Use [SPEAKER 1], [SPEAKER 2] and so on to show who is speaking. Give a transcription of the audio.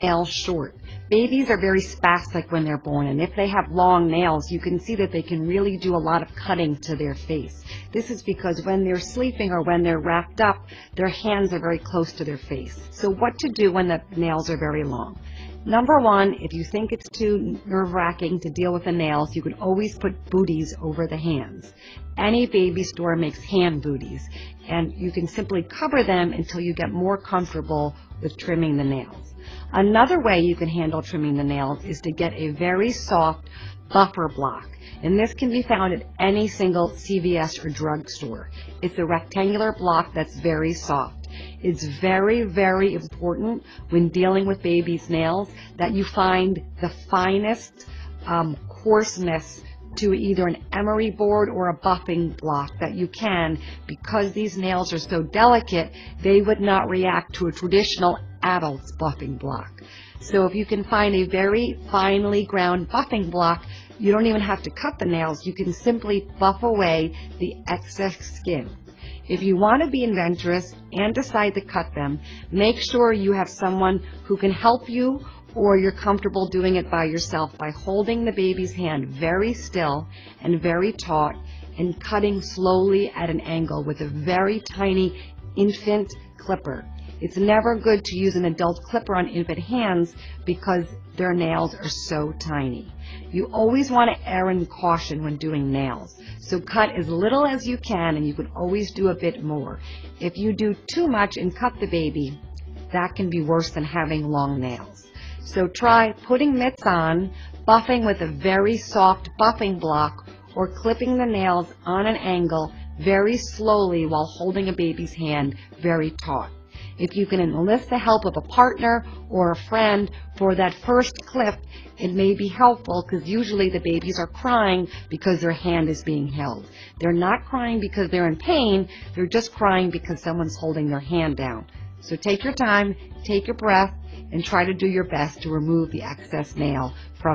[SPEAKER 1] Nails short. Babies are very spastic when they're born, and if they have long nails, you can see that they can really do a lot of cutting to their face. This is because when they're sleeping or when they're wrapped up, their hands are very close to their face. So what to do when the nails are very long? Number one, if you think it's too nerve-wracking to deal with the nails, you can always put booties over the hands. Any baby store makes hand booties, and you can simply cover them until you get more comfortable with trimming the nails. Another way you can handle trimming the nails is to get a very soft buffer block, and this can be found at any single CVS or drugstore. It's a rectangular block that's very soft. It's very, very important when dealing with babies' nails that you find the finest coarseness to either an emery board or a buffing block that you can, because these nails are so delicate, they would not react to a traditional adult's buffing block. So if you can find a very finely ground buffing block, you don't even have to cut the nails. You can simply buff away the excess skin. If you want to be adventurous and decide to cut them, make sure you have someone who can help you, or you're comfortable doing it by yourself by holding the baby's hand very still and very taut and cutting slowly at an angle with a very tiny infant clipper. It's never good to use an adult clipper on infant hands because their nails are so tiny. You always want to err in caution when doing nails. So cut as little as you can, and you can always do a bit more. If you do too much and cut the baby, that can be worse than having long nails. So try putting mitts on, buffing with a very soft buffing block, or clipping the nails on an angle very slowly while holding a baby's hand very taut. If you can enlist the help of a partner or a friend for that first clip, it may be helpful, because usually the babies are crying because their hand is being held. They're not crying because they're in pain, they're just crying because someone's holding their hand down. So take your time, take your breath, and try to do your best to remove the excess nail from